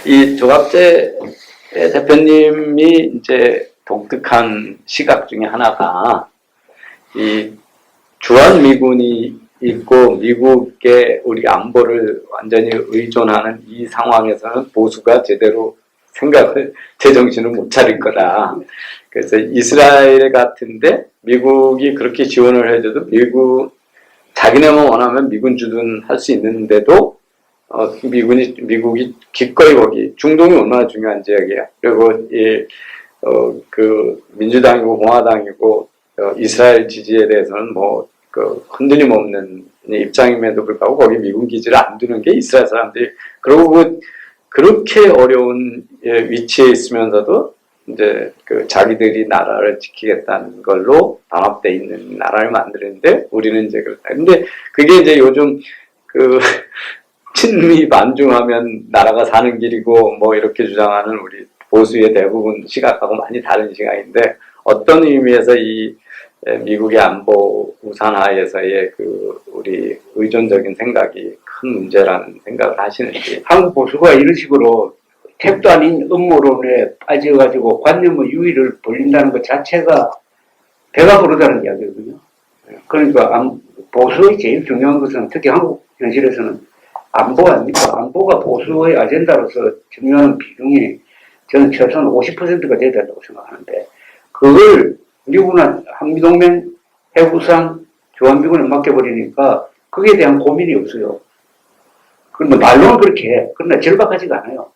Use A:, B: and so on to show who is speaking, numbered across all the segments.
A: 이 조갑재 대표님이 이제 독특한 시각 중에 하나가 이 주한미군이 있고 미국의 우리 안보를 완전히 의존하는 이 상황에서는 보수가 제대로 생각을 제정신을 못 차릴 거다. 그래서 이스라엘 같은데 미국이 그렇게 지원을 해줘도 자기네만 원하면 미군 주둔할 수 있는데도 미국이 기꺼이 거기 중동이 얼마나 중요한 지역이야. 그리고 그 민주당이고 공화당이고 이스라엘 지지에 대해서는 흔들림 없는 입장임에도 불구하고 거기 미군 기지를 안 두는 게 이스라엘 사람들이 그리고 그렇게 어려운 위치에 있으면서도 이제 자기들이 나라를 지키겠다는 걸로 방합돼 있는 나라를 만드는데 우리는 이제 그렇다. 근데 그게 이제 요즘 친미 반중하면 나라가 사는 길이고 이렇게 주장하는 우리 보수의 대부분 시각하고 많이 다른 시각인데 어떤 의미에서 이 미국의 안보 우산 하에서의 우리 의존적인 생각이 큰 문제라는 생각을 하시는지.
B: 한국 보수가 이런 식으로 택도 아닌 음모론에 빠져가지고 관념의 유의를 벌린다는 것 자체가 배가 부르다는 이야기거든요. 그러니까 보수의 제일 중요한 것은 특히 한국 현실에서는 안보 아닙니까? 안보가 보수의 아젠다로서 중요한 비중이 저는 최소한 50%가 돼야 된다고 생각하는데 그걸 미국이나 한미동맹 해구상 주한미군에 맡겨버리니까 거기에 대한 고민이 없어요. 그런데 말로는 그렇게 해. 그러나 절박하지가 않아요.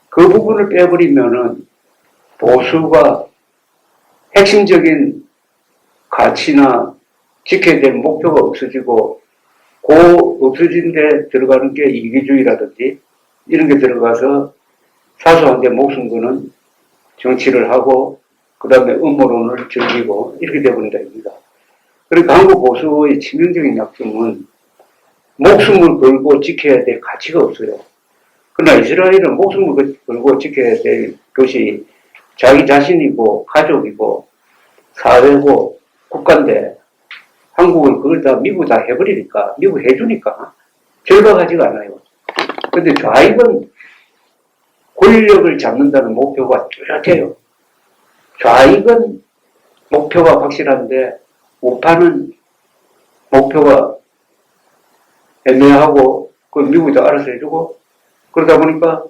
B: 그 부분을 빼버리면은 보수가 핵심적인 가치나 지켜야 될 목표가 없어지고 그 없어진 데 들어가는 게 이기주의라든지 이런 게 들어가서 사소한 데 목숨 거는 정치를 하고 그 다음에 음모론을 즐기고 이렇게 되어버린다 입니다. 그러니까 한국 보수의 치명적인 약점은 목숨을 걸고 지켜야 될 가치가 없어요. 그러나 이스라엘은 목숨을 걸고 지켜야 될 것이 자기 자신이고 가족이고 사회고 국가인데 한국은 그걸 다 미국 다 해버리니까 미국 해주니까 절박하지가 않아요. 그런데 좌익은 권력을 잡는다는 목표가 뚜렷해요. 좌익은 목표가 확실한데 우파는 목표가 애매하고 그걸 미국이 다 알아서 해주고 그러다 보니까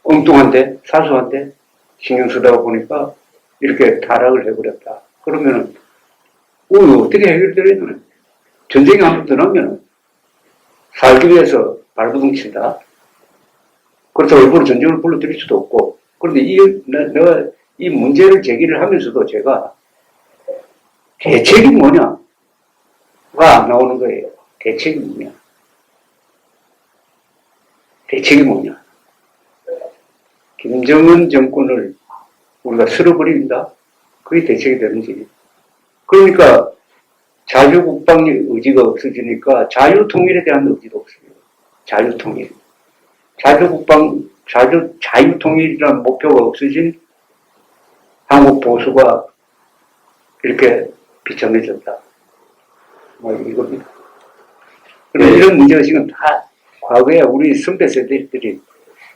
B: 엉뚱한데 사소한데 신경 쓰다 보니까 이렇게 타락을 해버렸다. 그러면은 어떻게 해결되려면 전쟁이 한번 떠나면은 살기 위해서 발버둥 친다. 그렇다고 일부러 전쟁을 불러들일 수도 없고. 그런데 내가 이 문제를 제기를 하면서도 제가 대책이 뭐냐가 안 나오는 거예요. 대책이 뭐냐. 대책이 뭐냐. 김정은 정권을 우리가 쓸어버린다? 그게 대책이 되는지. 그러니까 자주국방의 의지가 없어지니까 자유통일에 대한 의지도 없어요. 자유통일. 자유통일이라는 목표가 없어진 한국 보수가 이렇게 비참해졌다. 이겁니다. 그런데 이런 문제의식은 다 과거에 우리 선배 세대들이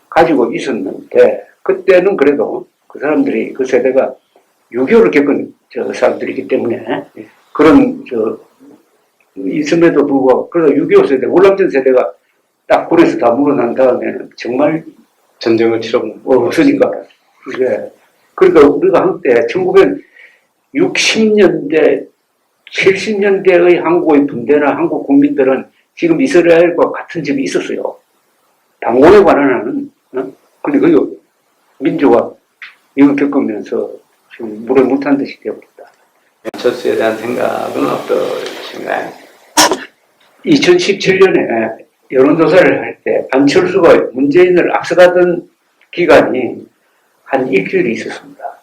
B: 가지고 있었는데, 그때는 그래도 그 사람들이, 그 세대가 6.25를 겪은 사람들이기 때문에, 있음에도 불구하고, 그래서 6.25 세대, 월남전 세대가 딱 군에서 다 물러난 다음에는 정말
A: 전쟁을 치러본
B: 없으니까. 그러니까 우리가 한때 1960년대, 70년대의 한국의 군대나 한국 국민들은 지금 이스라엘과 같은 점이 있었어요. 방공에 관한 근데 그 민주가 이걸 겪으면서 지금 물에 못 탄 듯이 되어버렸다.
A: 안철수에 대한 생각은 어떠신가요?
B: 2017년에 여론조사를 할 때 안철수가 문재인을 앞서가던 기간이 한 일주일이 있었습니다.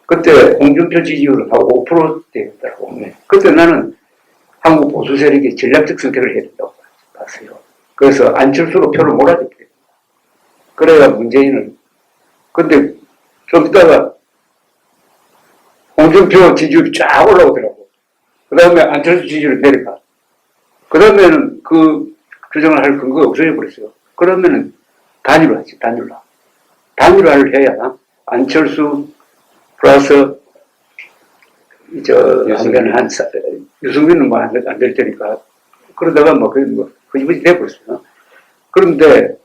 B: 그때 홍준표 지지율은 한 5%대였더라고. 그때 나는 한국 보수 세력이 전략적 선택을 해야 된다고 봤어요. 그래서 안철수로 표를 몰아줬대요. 그래야 문재인을. 근데 좀 있다가 홍준표 지지율이 쫙 올라오더라고. 그 다음에 안철수 지지율이 내려가. 그 다음에는 그 주장을 할 근거가 없어져 버렸어요. 그러면은 단일화지, 단일화. 단일화를 해야 안철수 플러스 유승민은 뭐 안 될 테니까 그러다가 뭐 흐지부지 돼버렸어요. 그런데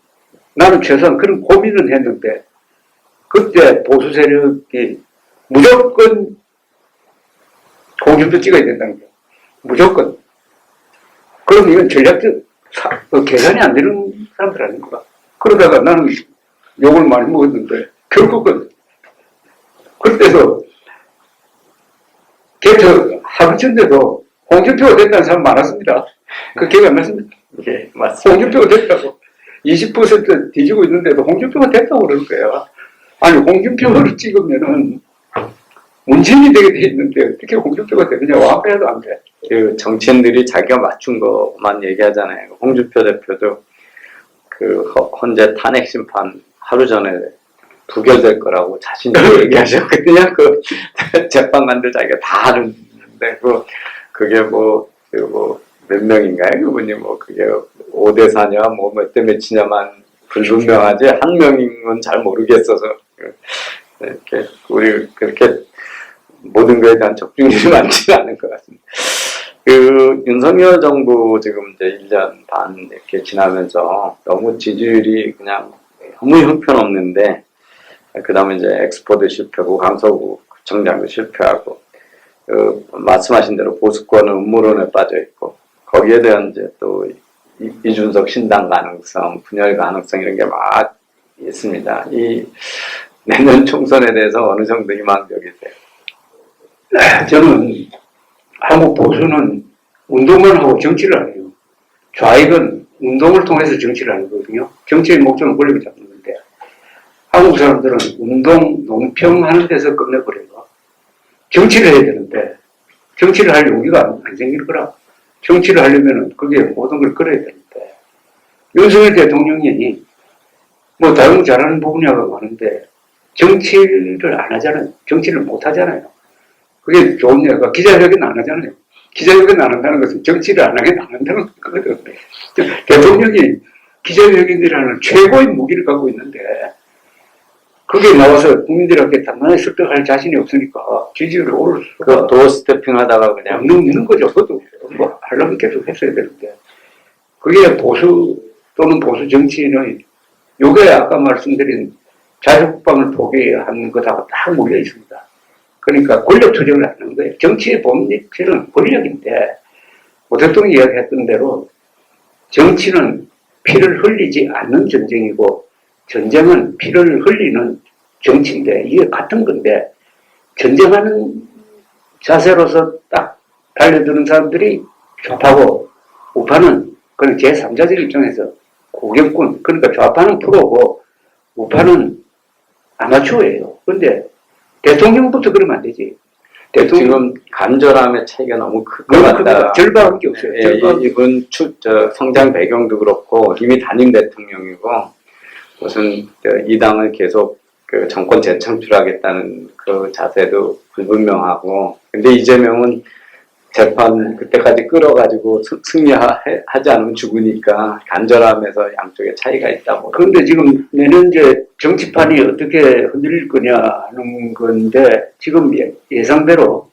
B: 나는 최소한 그런 고민은 했는데 그때 보수 세력이 무조건 홍준표 찍어야 된다는 거예요. 무조건. 그럼 이건 전략적 계산이 안 되는 사람들 아닙니까? 그러다가 나는 욕을 많이 먹었는데 결국은 그때도 개표 하루 전에도 홍준표가 됐다는 사람 많았습니다. 그 기억 안 나십니까?
A: 예, 맞습니다.
B: 홍준표가 됐다고. 20% 뒤지고 있는데도 홍준표가 됐다고 그럴 거예요. 아니, 홍준표를 찍으면은 문재인이 되게 돼 있는데 어떻게 홍준표가 되느냐, 완패해도 안 돼.
A: 그 정치인들이 자기가 맞춘 것만 얘기하잖아요. 홍준표 대표도 그 헌재 탄핵 심판 하루 전에 부결될 거라고 자신있게 얘기하셨거든요. 그 재판관들 자기가 다 아는데 그게 몇 명인가요? 그분이 그게 5대 4냐 몇 대 몇이냐만 불분명하지 한 명인 잘 모르겠어서 이렇게 우리 그렇게 모든 거에 대한 적중률이 많지는 않은 것 같습니다. 그 윤석열 정부 지금 이제 1년 반 이렇게 지나면서 너무 지지율이 그냥 너무 형편없는데 그 다음에 이제 엑스포도 실패하고 강서구 구청장도 실패하고 말씀하신 대로 보수권은 음모론에 빠져 있고 거기에 대한 이제 또 이준석 신당 가능성, 분열 가능성 이런 게 막 있습니다. 이 내년 총선에 대해서 어느 정도 희망적이세요?
B: 저는 한국 보수는 운동만 하고 정치를 안 해요. 좌익은 운동을 통해서 정치를 하거든요. 정치의 목적은 권력을 잡는 건데 한국 사람들은 운동, 논평하는 데서 끝내버려요. 정치를 해야 되는데 정치를 할 용기가 안 생길 거라. 정치를 하려면 그게 모든 걸 걸어야 되는데 윤석열 대통령이 뭐 다른 잘하는 부분이가 많은데 정치를 안 하잖아요. 정치를 못 하잖아요. 그게 좋은 얘기가 기자회견 안 하잖아요. 기자회견 안 한다는 것은 정치를 안 하게 안 한다는 거거든요. 대통령이 기자회견이라는 최고의 무기를 갖고 있는데 그게 나와서 국민들에게 단단히 설득할 자신이 없으니까 지지율이 오를 수가
A: 도어 스태핑 하다가 그냥
B: 없는 거죠. 그것도 뭐 하려면 계속 했어야 되는데 그게 보수 또는 보수 정치인의 요게 아까 말씀드린 자유국방을 포기한 것하고 딱 몰려 있습니다. 그러니까 권력 투쟁을 하는 거예요. 정치의 본질은 권력인데 오 대통령이 이야기했던 대로 정치는 피를 흘리지 않는 전쟁이고 전쟁은 피를 흘리는 정치인데 이게 같은 건데 전쟁하는 자세로서 딱 달려드는 사람들이 좌파고 우파는 그런 제3자적 입장에서 고경꾼 그러니까 좌파는 프로고 우파는 아마추어예요. 그런데 대통령부터 그러면 안 되지.
A: 지금 간절함의 차이가 너무 클 것 같다.
B: 절반밖에 없어요.
A: 이분 성장 배경도 그렇고 이미 단임 대통령이고 무슨 이 당을 계속 그 정권 재창출하겠다는 그 자세도 불분명하고 근데 이재명은 재판 그때까지 끌어가지고 승리하지 않으면 죽으니까 간절함에서 양쪽에 차이가 있다고.
B: 그런데 지금 내년 이제 정치판이 어떻게 흔들릴 거냐 하는 건데 지금 예상대로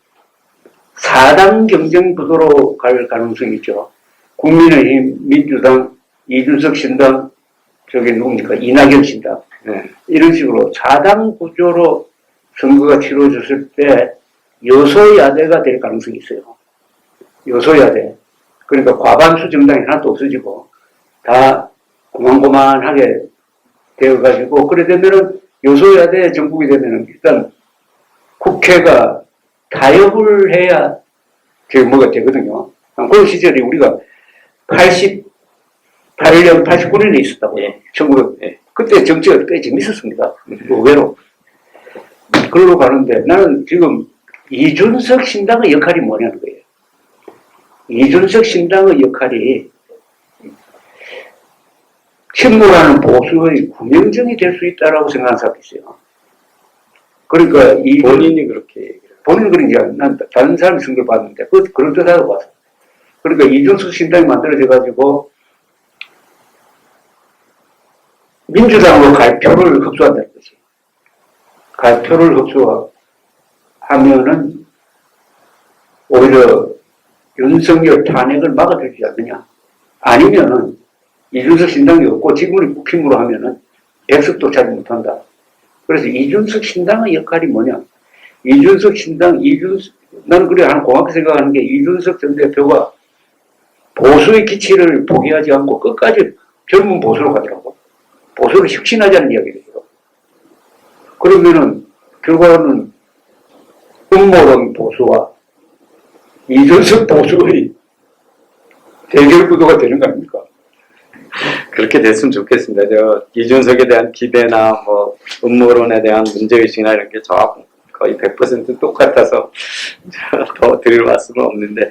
B: 4당 경쟁 구도로 갈 가능성이 있죠. 국민의힘, 민주당, 이준석 신당, 저기 누굽니까? 이낙연 신당.
A: 네.
B: 이런 식으로 4당 구조로 선거가 치러졌을 때 여소야대가 될 가능성이 있어요. 여소야대. 그러니까 과반수 정당이 하나도 없어지고 다 고만고만하게 되어가지고 그래 되면은 여소야대 정국이 되면은 일단 국회가 타협을 해야 저기 뭐가 되거든요. 그 시절이 우리가 88년, 89년에 있었다고요.
A: 예.
B: 1900. 예. 그때 정치가 꽤 재밌었습니다. 의외로. 그걸로 가는데 나는 지금 이준석 신당의 역할이 뭐냐는 거예요. 이준석 신당의 역할이 침몰하는 보수의 구명정이 될 수 있다라고 생각하는 사람이 있어요. 그러니까
A: 본인이 그렇게 얘기를
B: 본인은 그런 게 아니라 난 다른 사람이 쓴 걸 봤는데 그런 뜻하다고 봤어. 그러니까 이준석 신당이 만들어져 가지고 민주당으로 갈표를 흡수한다는 거지. 갈표를 흡수하면은 오히려 윤석열 탄핵을 막아주지 않느냐. 아니면은 이준석 신당이 없고 지금의 국힘으로 하면은 백석도 차지 못한다. 그래서 이준석 신당의 역할이 뭐냐. 이준석 신당, 나는 그래 공학히 생각하는 게 이준석 전 대표가 보수의 기치를 포기하지 않고 끝까지 젊은 보수로 가더라고. 보수를 혁신하자는 이야기를 해요. 그러면은 결과는 음모론 보수와 이준석 보수의 대결 구도가 되는 거 아닙니까?
A: 그렇게 됐으면 좋겠습니다. 이준석에 대한 기대나 뭐 음모론에 대한 문제의식이나 이런 게 저하고 거의 100% 똑같아서 더 드릴 말씀은 없는데,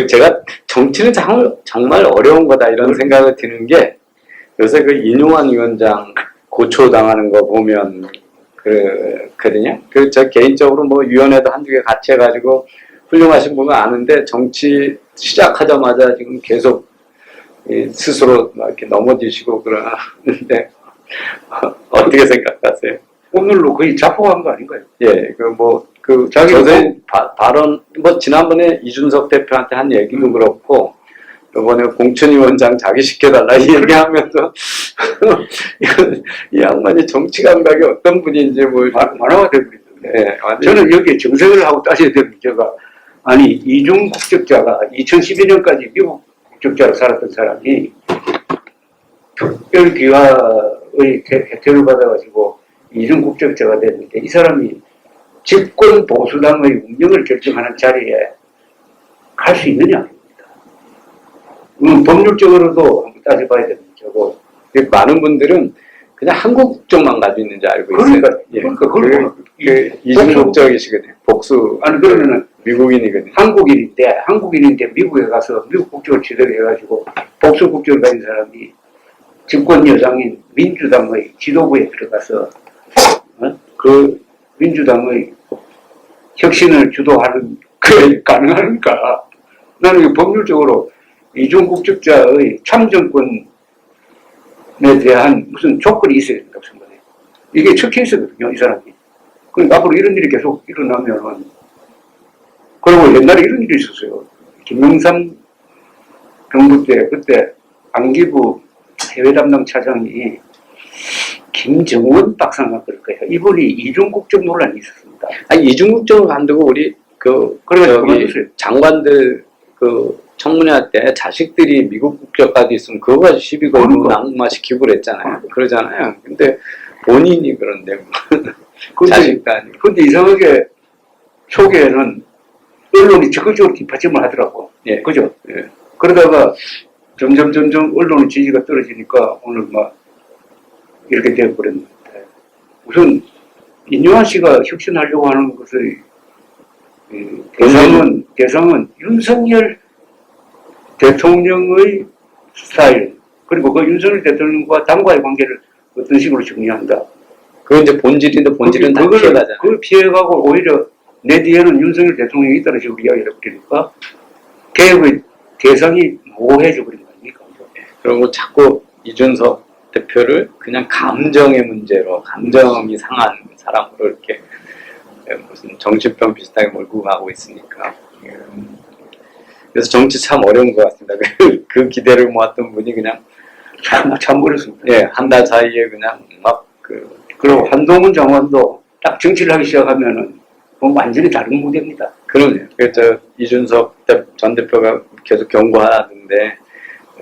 A: 제가 정치는 정말 어려운 거다 이런 생각이 드는 게, 요새 이용환 위원장 고초당하는 거 보면 그거든요. 저 개인적으로 뭐 위원회도 한두 개 같이 해가지고 훌륭하신 분은 아는데, 정치 시작하자마자 지금 계속 스스로 막 이렇게 넘어지시고 그러는데 어떻게 생각하세요?
B: 오늘로 거의 자포한 거 아닌가요?
A: 예, 자기 발언, 지난번에 이준석 대표한테 한 얘기도 그렇고, 이번에 공천위 원장 자기 시켜달라 이 얘기하면서, 이 양반이 정치 감각이 어떤 분인지
B: 만화가 되고 있는데,
A: 예,
B: 저는 여기에 정색을 하고 따져야 될 문제가, 아니, 이중 국적자가 2012년까지 미국 국적자로 살았던 사람이 특별귀화의 혜택을 받아가지고 이중 국적자가 됐는데, 이 사람이 집권 보수당의 운명을 결정하는 자리에 갈 수 있느냐? 법률적으로도 한번 따져봐야 되는 문제고.
A: 많은 분들은 그냥 한국 국적만 가지고 있는지 알고 있어요.
B: 그러니까
A: 이중 국적이시거든요. 복수.
B: 아니, 그러면은
A: 미국인이거든요.
B: 한국인인데 미국에 가서 미국 국적을 제대로 해가지고 복수 국적을 가진 사람이 집권 여당인 민주당의 지도부에 들어가서 그 민주당의 혁신을 주도하는 게 가능합니까? 나는 법률적으로 이중 국적자의 참정권에 대한 무슨 조건이 있어야 된다고 생각해요. 이게 첫 케이스거든요, 이 사람이. 그러니까 앞으로 이런 일이 계속 일어나면, 그리고 옛날에 이런 일이 있었어요. 김영삼 정부 때, 그때 안기부 해외 담당 차장이 김정원 박사가 그럴 거예요. 이분이 이중국적 논란이 있었습니다.
A: 이중국적을 만들고 우리
B: 그래가지고
A: 장관들 청문회 때 자식들이 미국 국적까지 있으면 그거 가지고 시비 걸고 낙마시키고 그랬잖아요. 그러잖아요. 근데 본인이 그런데 자식도 아니고.
B: 근데 이상하게 초기에는 언론이 적극적으로 뒷받침을 하더라고.
A: 예.
B: 그죠?
A: 예.
B: 그러다가 점점 언론의 지지가 떨어지니까 오늘 막 이렇게 되어버렸는데, 우선 인요한 씨가 혁신하려고 하는 것의 대상은 윤석열 대통령의 스타일, 그리고 그 윤석열 대통령과 당과의 관계를 어떤 식으로 정리한다.
A: 그건 이제 본질인데 본질은 다 피해가잖아요.
B: 그걸 피해가고 오히려 내 뒤에는 윤석열 대통령이 있다는 식으로 이야기를 해버리니까 개혁의 대상이 모호해져 버린 거 아닙니까?
A: 그리고 자꾸 이준석 대표를 그냥 감정의 문제로, 감정이 상한 사람으로 이렇게 무슨 정신병 비슷하게 몰고 가고 있으니까. 그래서 정치 참 어려운 것 같습니다. 그 기대를 모았던 분이 그냥
B: 참 어렵습니다.
A: 예, 한 달 사이에 그냥
B: 그리고 한동훈 장관도 딱 정치를 하기 시작하면은 뭐 완전히 다른 무대입니다.
A: 그럼요. 그래서 이준석 전 대표가 계속 경고하는데,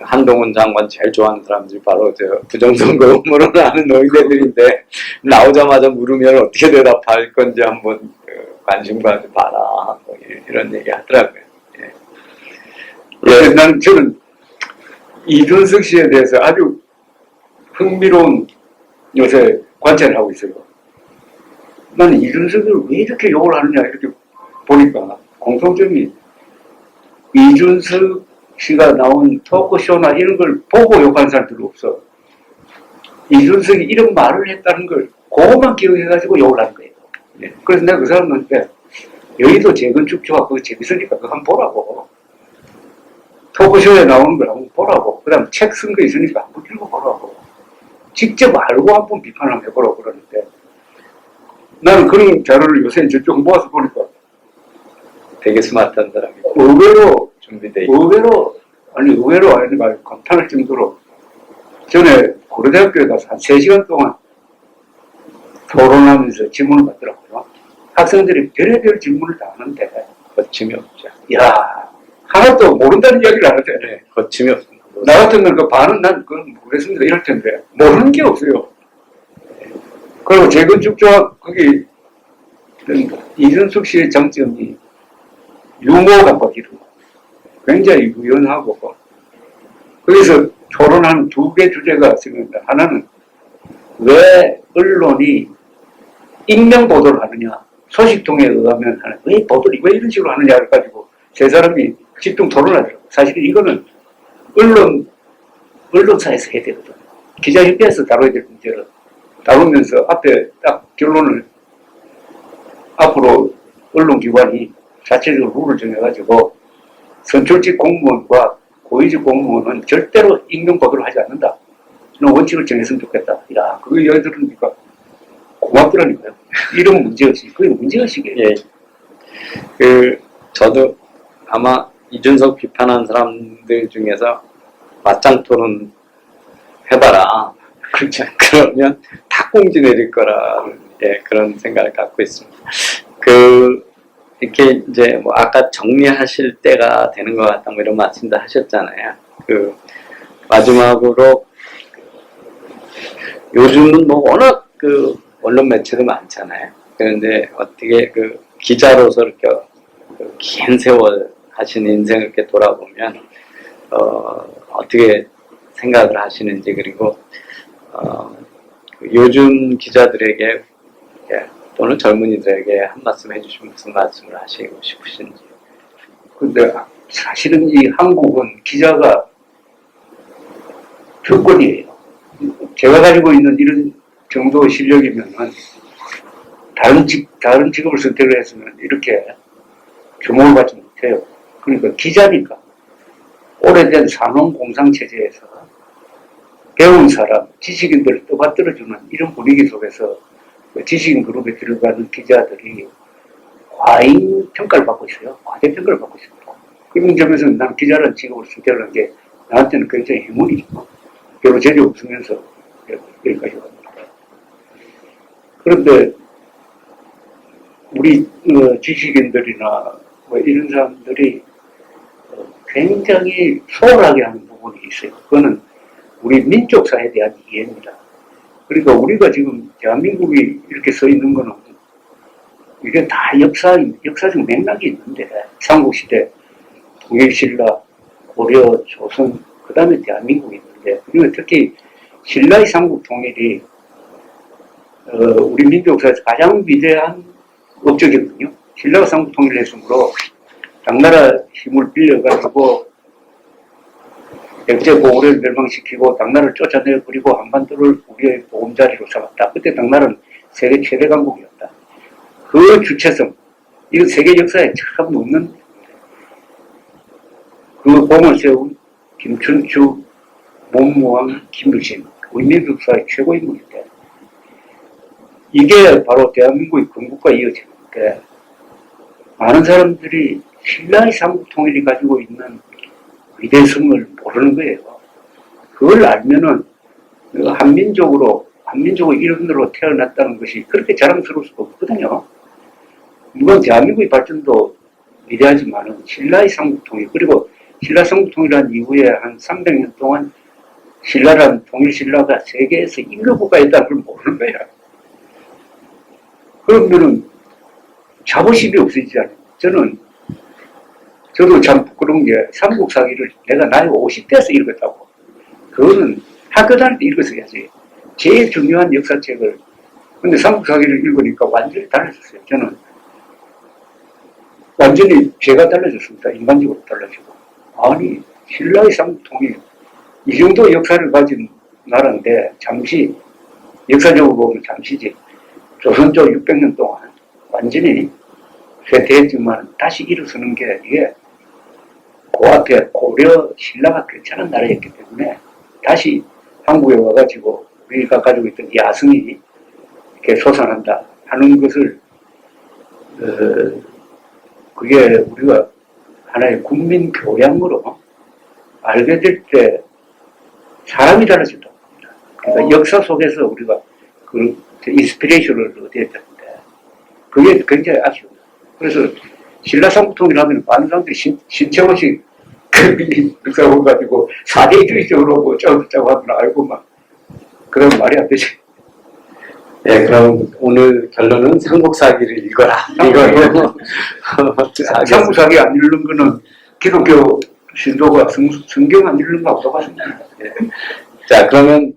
A: 한동훈 장관 제일 좋아하는 사람들이 바로 부정선거 음모론을 하는 노인네들인데, 나오자마자 물으면 어떻게 대답할 건지 한번 관심 가져봐라, 뭐 이런 얘기 하더라고요.
B: 예, 저는 이준석 씨에 대해서 아주 흥미로운 요새 관찰을 하고 있어요. 나는 이준석을 왜 이렇게 욕을 하느냐 이렇게 보니까 공통점이, 이준석 씨가 나온 토크쇼나 이런 걸 보고 욕하는 사람들도 없어. 이준석이 이런 말을 했다는 걸 그것만 기억해가지고 욕을 하는 거예요. 그래서 내가 그 사람한테 여의도 재건축 조합 그거 재밌으니까 그거 한번 보라고. 토크쇼에 나오는 걸 한번 보라고. 그 다음 책 쓴 거 있으니까 한번 읽어보라고. 직접 알고 한번 비판을 해보라고 그러는데 나는 그런 자료를 요새 이제 좀 모아서 보니까
A: 되게 스마트한 사람이
B: 의외로
A: 준비돼 있고.
B: 의외로 아니라 감탄할 정도로 전에 고려대학교에 가서 한 3시간 동안 토론하면서 질문을 받더라고요. 학생들이 별의별 질문을 다 하는데
A: 거침이 없죠.
B: 야 하나도 모른다는 이야기를 하는데
A: 네, 거침이 없습니다.
B: 나 같으면 그 반은 난 그건 모르겠습니다 이럴 텐데 모르는 게 없어요. 그리고 재건축조합 거기 이준석 씨의 장점이 유머가 거기로 굉장히 유연하고 거기서 토론한 2개 주제가 생각납니다. 하나는 왜 언론이 익명 보도를 하느냐 소식통에 의하면 하는 왜 보도를 왜 이런 식으로 하느냐를 가지고 세 사람이 집중 토론하더라고요. 사실 이거는 언론사에서 해야 되거든요. 기자협회에서 다뤄야 될 문제를 다루면서 앞에 딱 결론을 앞으로 언론기관이 자체적으로 룰을 정해가지고 선출직 공무원과 고위직 공무원은 절대로 익명 보도를 하지 않는다. 이런 원칙을 정했으면 좋겠다. 야, 그거 이야기 들으니까 고맙더라니까요. 이런 문제의식, 그게 문제의식이에요.
A: 예. 저도 아마 이준석 비판한 사람들 중에서 맞짱 토론 해봐라. 그렇죠. 그러면 다 꽁지 내릴 거라는 그런 생각을 갖고 있습니다. 이렇게 이제 뭐 아까 정리하실 때가 되는 것 같다 뭐 이런 말씀도 하셨잖아요. 마지막으로 요즘은 뭐 워낙 언론 매체도 많잖아요. 그런데 어떻게 기자로서 이렇게 긴 세월 하신 인생을 이렇게 돌아보면 어떻게 생각을 하시는지 그리고 요즘 기자들에게 또는 젊은이들에게 한 말씀 해주시면 무슨 말씀을 하시고 싶으신지.
B: 근데 사실은 이 한국은 기자가 특권이에요. 제가 가지고 있는 이런 정도의 실력이면은 다른 직업을 선택을 했으면 이렇게 주목을 받지 못해요. 그러니까 기자니까 오래된 산업공상체제에서 배운 사람, 지식인들을 떠받들어주는 이런 분위기 속에서 지식인 그룹에 들어가는 기자들이 과잉 평가를 받고 있어요. 과대 평가를 받고 있습니다. 그런 점에서 난 기자라는 직업을 선택을 한 게 나한테는 굉장히 행운이죠. 별로 재주 없으면서 여기까지 왔습니다. 그런데 우리 지식인들이나 뭐 이런 사람들이 굉장히 소홀하게 하는 부분이 있어요. 그거는 우리 민족사에 대한 이해입니다. 그러니까 우리가 지금 대한민국이 이렇게 서 있는 거는 이게 다 역사적 맥락이 있는데 삼국시대, 통일신라, 고려, 조선, 그 다음에 대한민국이 있는데 그리고 특히 신라의 삼국통일이 우리 민족사에서 가장 위대한 업적이거든요. 신라가 삼국통일을 했으므로 당나라 힘을 빌려가지고 백제 고구려를 멸망시키고 당나라를 쫓아내버리고 한반도를 우리의 보금자리로 삼았다. 그때 당나라는 세계 최대 강국이었다. 그 주체성, 이건 세계 역사에 참 없는 그 공을 세운 김춘추, 문무왕, 김유신, 우리 민족사의 최고 인물인데 이게 바로 대한민국의 건국과 이어지는데 많은 사람들이 신라의 삼국통일이 가지고 있는 위대성을 모르는 거예요. 그걸 알면은 한민족의 일원으로 태어났다는 것이 그렇게 자랑스러울 수가 없거든요. 물론 대한민국의 발전도 위대하지만은 신라의 삼국통일 그리고 신라 삼국통일한 이후에 한 300년 동안 신라란 통일신라가 세계에서 인류국가였다는 걸 모르는 거야. 그러면은 자부심이 없어지잖아요. 저도 참 부끄러운 게 삼국사기를 내가 나이 50대에서 읽었다고. 그거는 학교 다닐 때 읽었어야지. 제일 중요한 역사책을. 근데 삼국사기를 읽으니까 완전히 달라졌어요. 저는 완전히 제가 달라졌습니다. 인간적으로 달라지고. 아니 신라의 삼국통일 이 정도 역사를 가진 나라인데 잠시 역사적으로 보면 잠시지. 조선조 600년 동안 완전히 쇠퇴했지만 다시 일어서는 게 이게 그 앞에 고려 신라가 괜찮은 나라였기 때문에 다시 한국에 와가지고 우리가 가지고 있던 야성이 이렇게 솟아난다 하는 것을 그게 우리가 하나의 국민 교양으로 알게 될 때 사람이 달라진다고 합니다. 그러니까 역사 속에서 우리가 그 인스피레이션을 얻어야 되는데 그게 굉장히 아쉬워요. 그래서 신라상부통일 하면 많은 사람들이 신채원식 역사를 가지고 사대주의적으로 뭐 짜고 하면 알고 막 그런 말이 안 되지.
A: 네, 그럼 오늘 결론은 삼국사기를 읽어라. 이거로.
B: 삼국사기 안 읽는 거는 기독교 신도가 성경 안 읽는 거 없다고 하십니다.
A: 자, 그러면